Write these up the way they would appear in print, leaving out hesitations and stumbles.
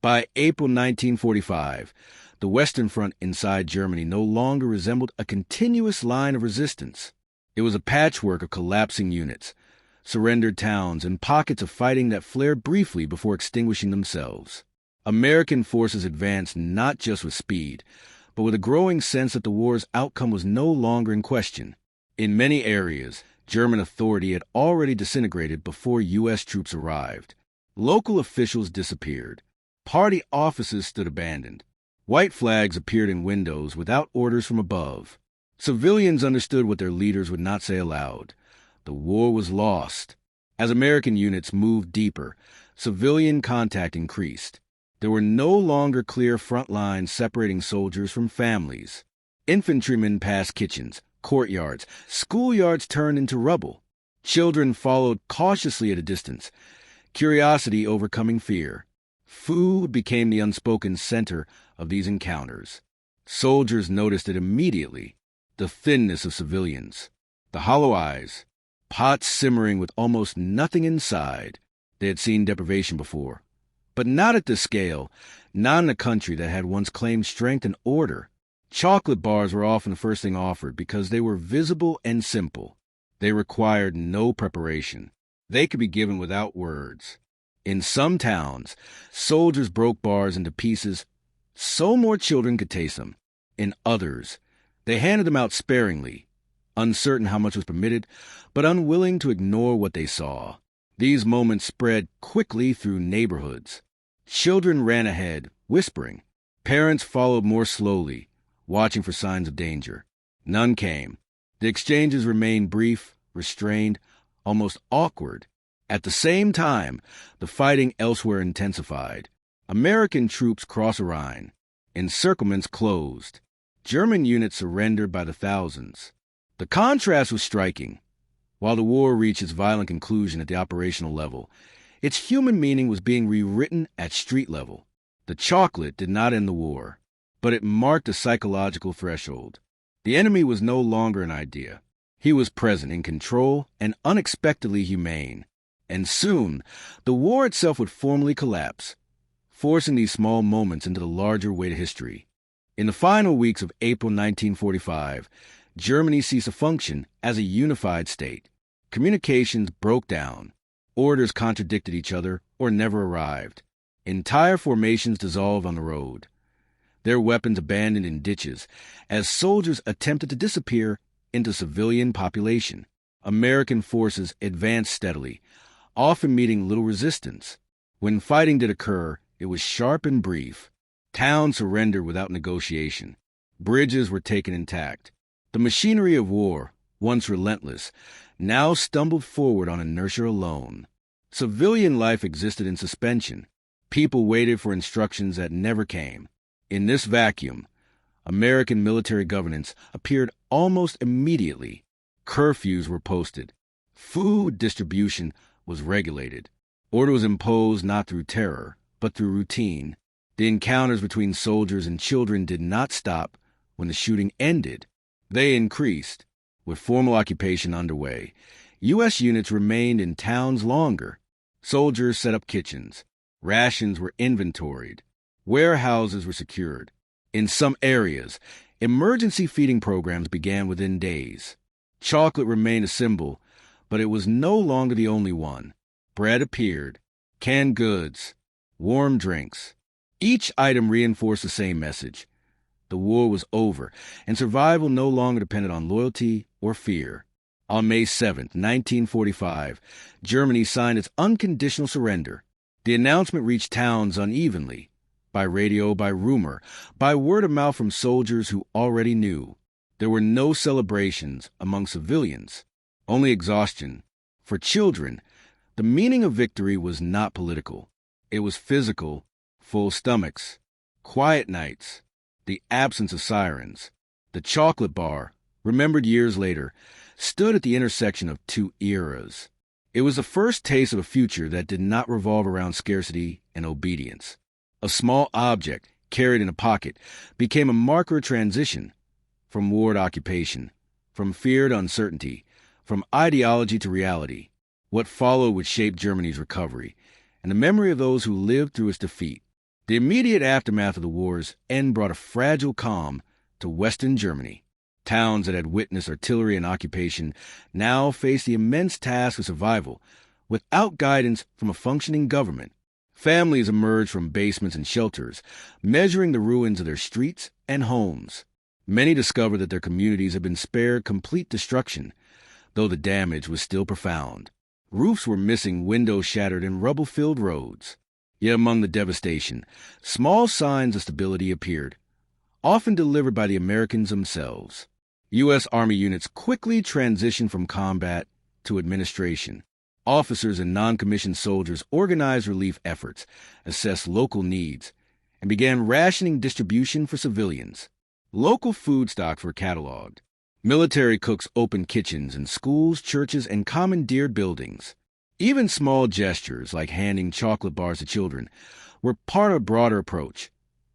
By April 1945, the Western Front inside Germany no longer resembled a continuous line of resistance. It was a patchwork of collapsing units, surrendered towns, and pockets of fighting that flared briefly before extinguishing themselves. American forces advanced not just with speed, but with a growing sense that the war's outcome was no longer in question. In many areas, German authority had already disintegrated before U.S. troops arrived. Local officials disappeared. Party offices stood abandoned. White flags appeared in windows without orders from above. Civilians understood what their leaders would not say aloud. The war was lost. As American units moved deeper, civilian contact increased. There were no longer clear front lines separating soldiers from families. Infantrymen passed kitchens, courtyards, schoolyards turned into rubble. Children followed cautiously at a distance, curiosity overcoming fear. Food became the unspoken center of these encounters. Soldiers noticed it immediately. The thinness of civilians, the hollow eyes, pots simmering with almost nothing inside. They had seen deprivation before, but not at this scale, not in a country that had once claimed strength and order. Chocolate bars were often the first thing offered because they were visible and simple. They required no preparation. They could be given without words. In some towns, soldiers broke bars into pieces so more children could taste them. In others, they handed them out sparingly, uncertain how much was permitted, but unwilling to ignore what they saw. These moments spread quickly through neighborhoods. Children ran ahead, whispering. Parents followed more slowly, watching for signs of danger. None came. The exchanges remained brief, restrained, almost awkward. At the same time, the fighting elsewhere intensified. American troops crossed the Rhine. Encirclements closed. German units surrendered by the thousands. The contrast was striking. While the war reached its violent conclusion at the operational level, its human meaning was being rewritten at street level. The chocolate did not end the war, but it marked a psychological threshold. The enemy was no longer an idea. He was present, in control, and unexpectedly humane. And soon, the war itself would formally collapse, forcing these small moments into the larger weight of history. In the final weeks of April 1945, Germany ceased to function as a unified state. Communications broke down. Orders contradicted each other or never arrived. Entire formations dissolved on the road, their weapons abandoned in ditches, as soldiers attempted to disappear into civilian population. American forces advanced steadily, often meeting little resistance. When fighting did occur, it was sharp and brief. Towns surrendered without negotiation. Bridges were taken intact. The machinery of war, once relentless, now stumbled forward on inertia alone. Civilian life existed in suspension. People waited for instructions that never came. In this vacuum, American military governance appeared almost immediately. Curfews were posted. Food distribution was regulated. Order was imposed not through terror, but through routine. The encounters between soldiers and children did not stop when the shooting ended. They increased. With formal occupation underway, U.S. units remained in towns longer. Soldiers set up kitchens. Rations were inventoried. Warehouses were secured. In some areas, emergency feeding programs began within days. Chocolate remained a symbol, but it was no longer the only one. Bread appeared, canned goods, warm drinks. Each item reinforced the same message. The war was over, and survival no longer depended on loyalty or fear. On May 7, 1945, Germany signed its unconditional surrender. The announcement reached towns unevenly, by radio, by rumor, by word of mouth from soldiers who already knew. There were no celebrations among civilians, only exhaustion. For children, the meaning of victory was not political. It was physical, full stomachs, quiet nights, the absence of sirens. The chocolate bar, remembered years later, stood at the intersection of two eras. It was the first taste of a future that did not revolve around scarcity and obedience. A small object, carried in a pocket, became a marker of transition, from war to occupation, from fear to uncertainty, from ideology to reality. What followed would shape Germany's recovery, and the memory of those who lived through its defeat. The immediate aftermath of the war's end brought a fragile calm to Western Germany. Towns that had witnessed artillery and occupation now faced the immense task of survival without guidance from a functioning government. Families emerged from basements and shelters, measuring the ruins of their streets and homes. Many discovered that their communities had been spared complete destruction, though the damage was still profound. Roofs were missing, windows shattered, and rubble-filled roads. Yet among the devastation, small signs of stability appeared, often delivered by the Americans themselves. U.S. Army units quickly transitioned from combat to administration. Officers and non-commissioned soldiers organized relief efforts, assessed local needs, and began rationing distribution for civilians. Local food stocks were cataloged. Military cooks opened kitchens in schools, churches, and commandeered buildings. Even small gestures, like handing chocolate bars to children, were part of a broader approach,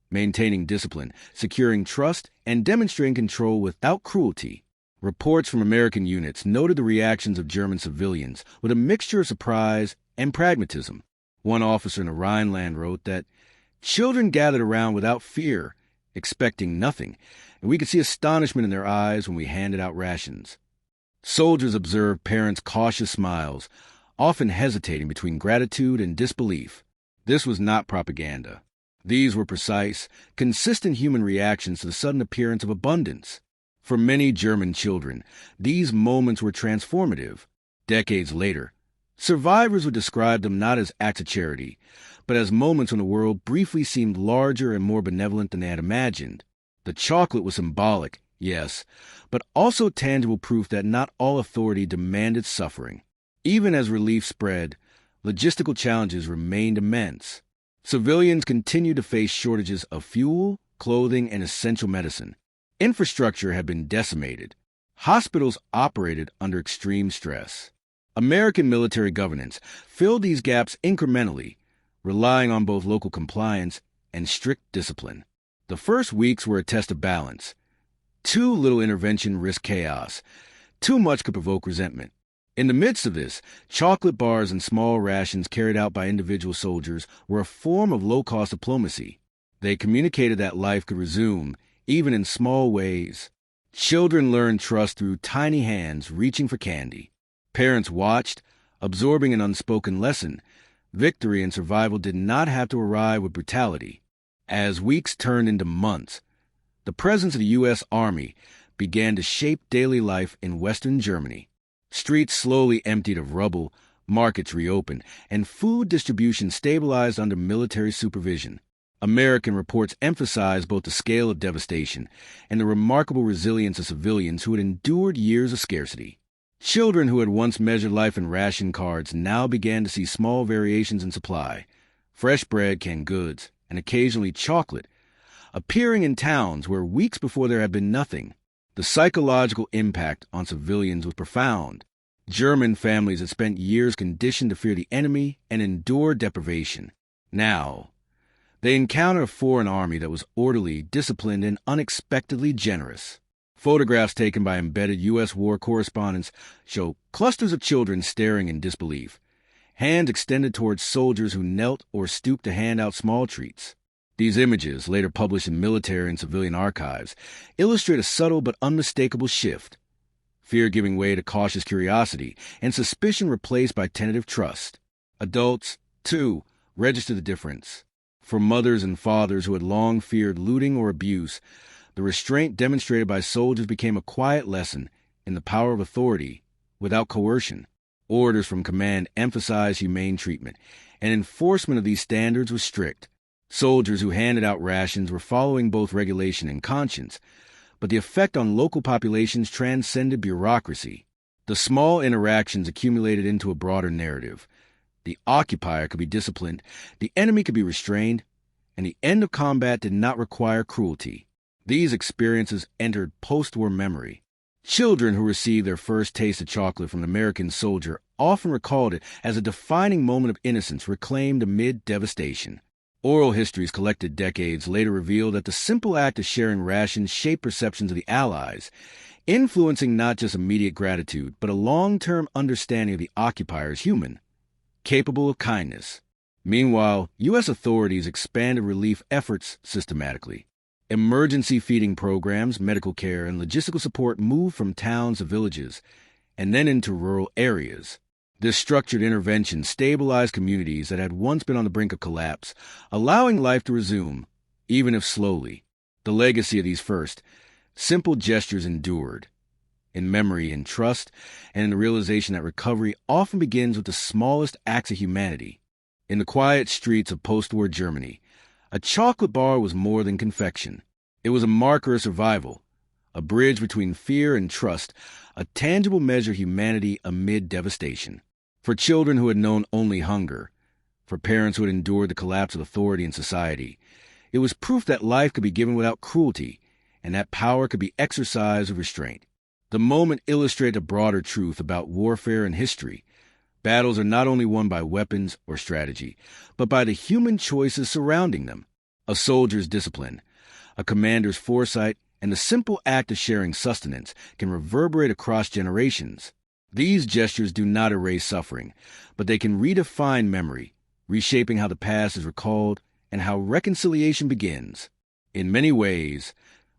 maintaining discipline, securing trust, and demonstrating control without cruelty. Reports from American units noted the reactions of German civilians with a mixture of surprise and pragmatism. One officer in the Rhineland wrote that children gathered around without fear, expecting nothing, and we could see astonishment in their eyes when we handed out rations. Soldiers observed parents' cautious smiles, often hesitating between gratitude and disbelief. This was not propaganda. These were precise, consistent human reactions to the sudden appearance of abundance. For many German children, these moments were transformative. Decades later, survivors would describe them not as acts of charity, but as moments when the world briefly seemed larger and more benevolent than they had imagined. The chocolate was symbolic, yes, but also tangible proof that not all authority demanded suffering. Even as relief spread, logistical challenges remained immense. Civilians continued to face shortages of fuel, clothing, and essential medicine. Infrastructure had been decimated. Hospitals operated under extreme stress. American military governance filled these gaps incrementally, relying on both local compliance and strict discipline. The first weeks were a test of balance. Too little intervention risked chaos. Too much could provoke resentment. In the midst of this, chocolate bars and small rations carried out by individual soldiers were a form of low-cost diplomacy. They communicated that life could resume, even in small ways. Children learned trust through tiny hands reaching for candy. Parents watched, absorbing an unspoken lesson. Victory and survival did not have to arrive with brutality. As weeks turned into months, the presence of the U.S. Army began to shape daily life in Western Germany. Streets slowly emptied of rubble, markets reopened, and food distribution stabilized under military supervision. American reports emphasized both the scale of devastation and the remarkable resilience of civilians who had endured years of scarcity. Children who had once measured life in ration cards now began to see small variations in supply, fresh bread, canned goods, and occasionally chocolate, appearing in towns where weeks before there had been nothing. The psychological impact on civilians was profound. German families had spent years conditioned to fear the enemy and endure deprivation. Now, they encountered a foreign army that was orderly, disciplined, and unexpectedly generous. Photographs taken by embedded U.S. war correspondents show clusters of children staring in disbelief, hands extended towards soldiers who knelt or stooped to hand out small treats. These images, later published in military and civilian archives, illustrate a subtle but unmistakable shift. Fear giving way to cautious curiosity, and suspicion replaced by tentative trust. Adults, too, register the difference. For mothers and fathers who had long feared looting or abuse, the restraint demonstrated by soldiers became a quiet lesson in the power of authority without coercion. Orders from command emphasized humane treatment, and enforcement of these standards was strict. Soldiers who handed out rations were following both regulation and conscience, but the effect on local populations transcended bureaucracy. The small interactions accumulated into a broader narrative. The occupier could be disciplined, the enemy could be restrained, and the end of combat did not require cruelty. These experiences entered post-war memory. Children who received their first taste of chocolate from an American soldier often recalled it as a defining moment of innocence reclaimed amid devastation. Oral histories collected decades later revealed that the simple act of sharing rations shaped perceptions of the Allies, influencing not just immediate gratitude, but a long-term understanding of the occupier as human, capable of kindness. Meanwhile, U.S. authorities expanded relief efforts systematically. Emergency feeding programs, medical care, and logistical support moved from towns to villages and then into rural areas. This structured intervention stabilized communities that had once been on the brink of collapse, allowing life to resume, even if slowly. The legacy of these first, simple gestures endured, in memory, in trust, and in the realization that recovery often begins with the smallest acts of humanity. In the quiet streets of post-war Germany, a chocolate bar was more than confection. It was a marker of survival, a bridge between fear and trust, a tangible measure of humanity amid devastation. For children who had known only hunger, for parents who had endured the collapse of authority in society, it was proof that life could be given without cruelty, and that power could be exercised with restraint. The moment illustrated a broader truth about warfare and history. Battles are not only won by weapons or strategy, but by the human choices surrounding them. A soldier's discipline, a commander's foresight, and the simple act of sharing sustenance can reverberate across generations. These gestures do not erase suffering, but they can redefine memory, reshaping how the past is recalled and how reconciliation begins. In many ways,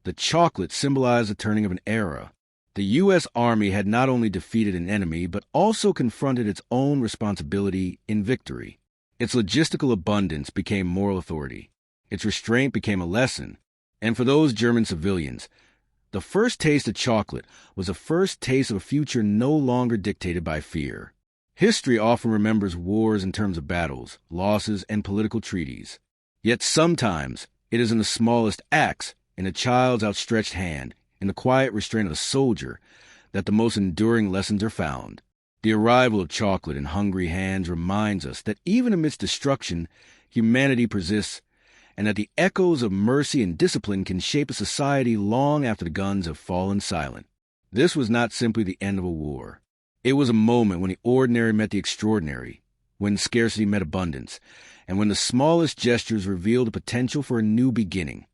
the chocolate symbolized the turning of an era. The U.S. Army had not only defeated an enemy, but also confronted its own responsibility in victory. Its logistical abundance became moral authority. Its restraint became a lesson. And for those German civilians, the first taste of chocolate was a first taste of a future no longer dictated by fear. History often remembers wars in terms of battles, losses, and political treaties. Yet sometimes it is in the smallest acts, in a child's outstretched hand, in the quiet restraint of a soldier, that the most enduring lessons are found. The arrival of chocolate in hungry hands reminds us that even amidst destruction, humanity persists, and that the echoes of mercy and discipline can shape a society long after the guns have fallen silent. This was not simply the end of a war. It was a moment when the ordinary met the extraordinary, when scarcity met abundance, and when the smallest gestures revealed the potential for a new beginning.